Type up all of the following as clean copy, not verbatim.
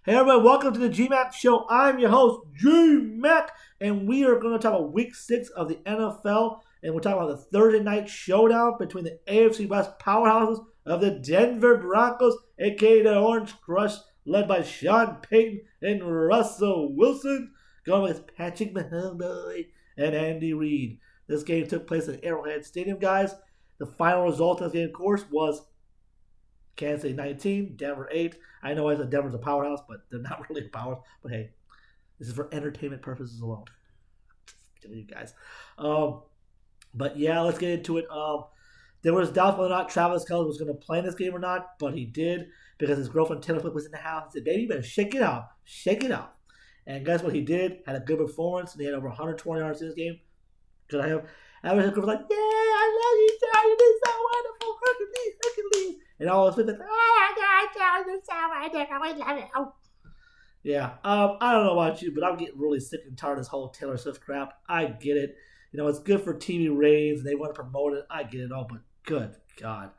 Hey everybody, welcome to the GMAC Show. I'm your host, GMAC, and we are going to talk about Week 6 of the NFL, and we're talking about the Thursday night showdown between the AFC West powerhouses of the Denver Broncos, aka the Orange Crush, led by Sean Payton and Russell Wilson, going against Patrick Mahomes and Andy Reid. This game took place at Arrowhead Stadium, guys. The final result of this game, of course, was Kansas City 19, Denver 8. I know I said Denver's a powerhouse, but they're not really a powerhouse. But hey, this is for entertainment purposes alone. Just kidding, you guys. But yeah, let's get into it. There was doubts whether or not Travis Kelce was going to play in this game or not, but he did because his girlfriend Taylor Swift was in the house. He said, "Baby, you better shake it out, shake it out." And guess what he did? Had a good performance, and he had over 120 yards in this game. Because I was like, "Yeah, I love you, Charlie. You did so wonderful, Hercules, Hercules." And all of a sudden, "Oh my God, Charlie, you're so wonderful. I love you." Yeah, I don't know about you, but I'm getting really sick and tired of this whole Taylor Swift crap. I get it. You know, it's good for TV ratings, and they want to promote it. I get it all, but good God,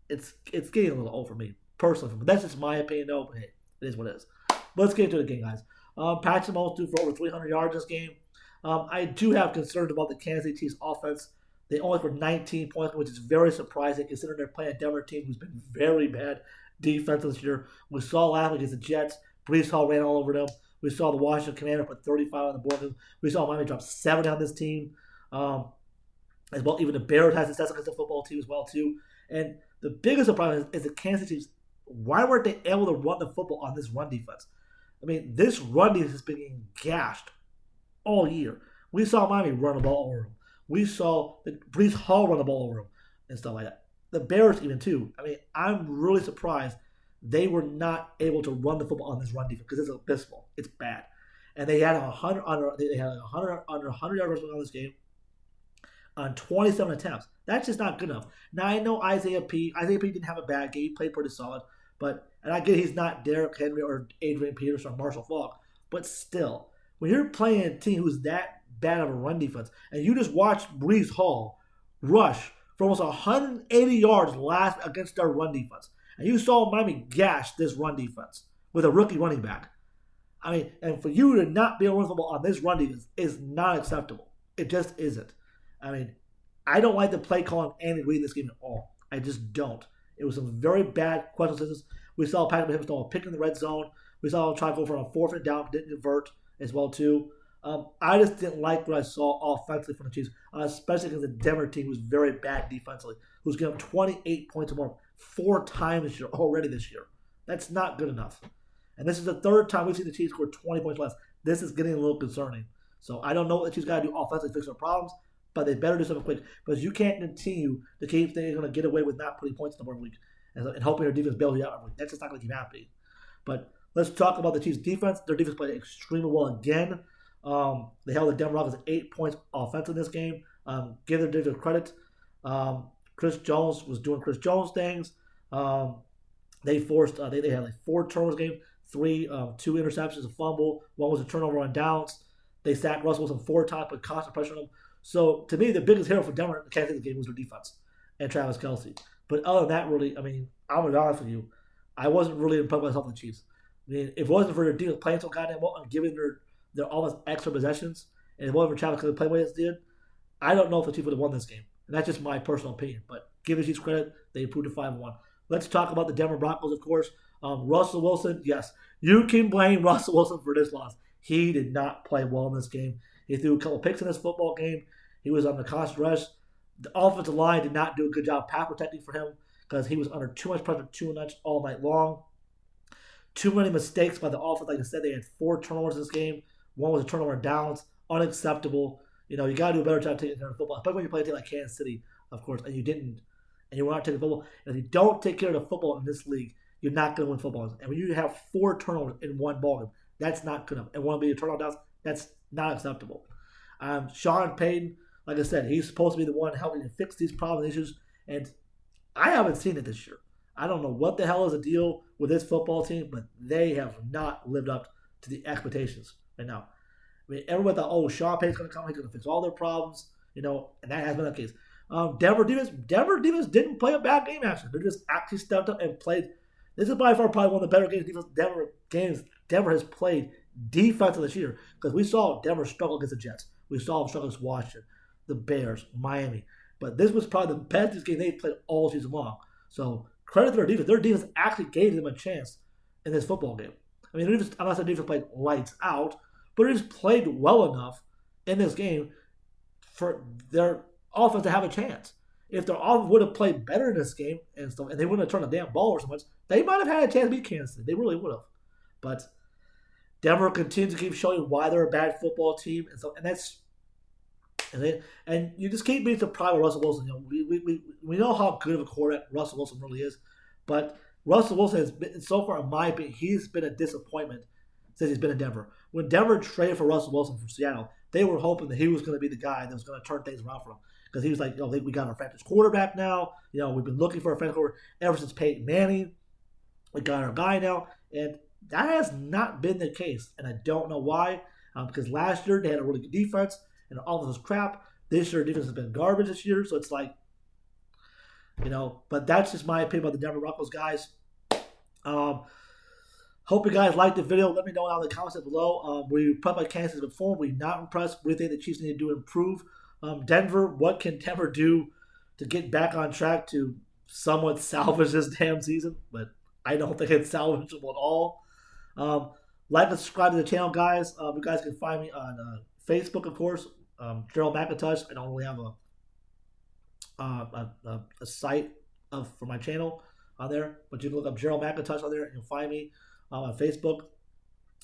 it's getting a little old for me, personally. But that's just my opinion, though. But hey, it is what it is. But let's get into the game, guys. Patrick Mahomes threw for over 300 yards this game. I do have concerns about the Kansas City Chiefs offense. They only scored 19 points, which is very surprising considering they're playing a Denver team who's been very bad defense this year. We saw last week against the Jets, Brees Hall ran all over them. We saw the Washington Commanders put 35 on the board. We saw Miami drop 70 on this team. As well, even the Bears had success against the football team as well too. And the biggest surprise is the Kansas City Chiefs. Why weren't they able to run the football on this run defense? I mean, this run defense has been getting gashed all year. We saw Miami run the ball over them. We saw the Brees Hall run the ball over them and stuff like that. The Bears even too. I mean, I'm really surprised they were not able to run the football on this run defense because it's abysmal. It's bad. And they had 100 under 100 yard rushing on this game on 27 attempts. That's just not good enough. Now I know Isaiah P didn't have a bad game. He played pretty solid, and I get he's not Derrick Henry or Adrian Peterson or Marshall Faulk, but still, when you're playing a team who's that bad of a run defense, and you just watch Brees Hall rush for almost 180 yards last against their run defense, and you saw Miami gash this run defense with a rookie running back. I mean, and for you to not be able to run the ball on this run defense is not acceptable. It just isn't. I mean, I don't like the play calling Andy Reid in this game at all. I just don't. It was some very bad questions. We saw Patrick Mahomes throw a pick in the red zone. We saw him try to go for a 4th and down, didn't convert as well too. I just didn't like what I saw offensively from the Chiefs, especially because the Denver team was very bad defensively, who's given up 28 points or more 4 times this year. That's not good enough. And this is the 3rd time we've seen the Chiefs score 20 points less. This is getting a little concerning. So I don't know what the Chiefs got to do offensively to fix their problems, but they better do something quick because you can't continue to keep thinking you're going to get away with not putting points in the board week and hoping your defense bails you out every week. That's just not going to keep happening. But let's talk about the Chiefs' defense. Their defense played extremely well again. They held the Denver Broncos at 8 points offense in this game. Give their defense credit. Chris Jones was doing Chris Jones things. They had like 4 turnovers game, 2 interceptions, a fumble. 1 was a turnover on downs. They sacked Russell Wilson 4 times, put constant pressure on him. So to me, the biggest hero for Denver in the Kansas City game was their defense and Travis Kelce. But other than that, really, I mean, I'm gonna be honest with you, I wasn't really impressed with myself with the Chiefs. I mean, if it wasn't for their defense playing so goddamn well and giving their almost extra possessions, and if it wasn't for Travis Kelce playing the way it did, I don't know if the Chiefs would have won this game. And that's just my personal opinion. But give the Chiefs credit, they improved to 5-1. Let's talk about the Denver Broncos, of course. Russell Wilson, yes, you can blame Russell Wilson for this loss. He did not play well in this game. He threw a couple picks in this football game. He was on the constant rush. The offensive line did not do a good job pass protecting for him because he was under too much pressure, too much all night long. Too many mistakes by the offense. Like I said, they had 4 turnovers in this game. 1 was a turnover on downs. Unacceptable. You know, you got to do a better job taking care of the football, especially when you play a team like Kansas City, of course, and you didn't. And you were not taking the football. And if you don't take care of the football in this league, you're not going to win football. And when you have 4 turnovers in one ball game, that's not good enough. And 1 being a turnover downs, that's not acceptable. Sean Payton, like I said, he's supposed to be the one helping to fix these problems and issues, and I haven't seen it this year. I don't know what the hell is the deal with this football team, but they have not lived up to the expectations right now. I mean, everyone thought, oh, Sean Payton's going to come, he's going to fix all their problems, you know, and that has been the case. Denver defense didn't play a bad game, actually. They just actually stepped up and played. This is by far probably one of the better Denver games Denver has played defense this year, because we saw Denver struggle against the Jets. We saw them struggle against Washington, the Bears, Miami. But this was probably the best game they've played all season long. So credit to their defense. Their defense actually gave them a chance in this football game. I mean, I'm not saying defense played lights out, but they just played well enough in this game for their offense to have a chance. If their offense would have played better in this game and stuff, and they wouldn't have turned the damn ball over so much, they might have had a chance to beat Kansas City. They really would have. But Denver continues to keep showing why they're a bad football team, and you just keep being surprised with Russell Wilson. You know, we know how good of a quarterback Russell Wilson really is, but Russell Wilson has been, so far in my opinion, he's been a disappointment since he's been in Denver. When Denver traded for Russell Wilson from Seattle, they were hoping that he was going to be the guy that was going to turn things around for them, because he was like, we got our franchise quarterback now. We've been looking for a franchise quarterback ever since Peyton Manning. We got our guy now, and that has not been the case, and I don't know why. Because last year they had a really good defense, and all of this crap. This year, defense has been garbage this year, so it's like, but that's just my opinion about the Denver Broncos, guys. Hope you guys liked the video. Let me know down in the comments below. We put my Kansas before. We're not impressed. What do you think the Chiefs need to do to improve? Denver, what can Denver do to get back on track to somewhat salvage this damn season? But I don't think it's salvageable at all. Like and subscribe to the channel, guys. You guys can find me on Facebook, of course. Gerald McIntosh. I don't really have a site for my channel on there, but you can look up Gerald McIntosh on there and you'll find me on Facebook.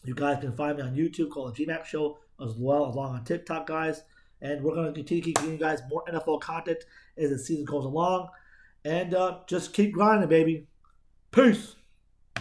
You guys can find me on YouTube called the GMAC Show, as well as on TikTok, guys. And we're going to continue to keep giving you guys more NFL content as the season goes along. And just keep grinding, baby. Peace.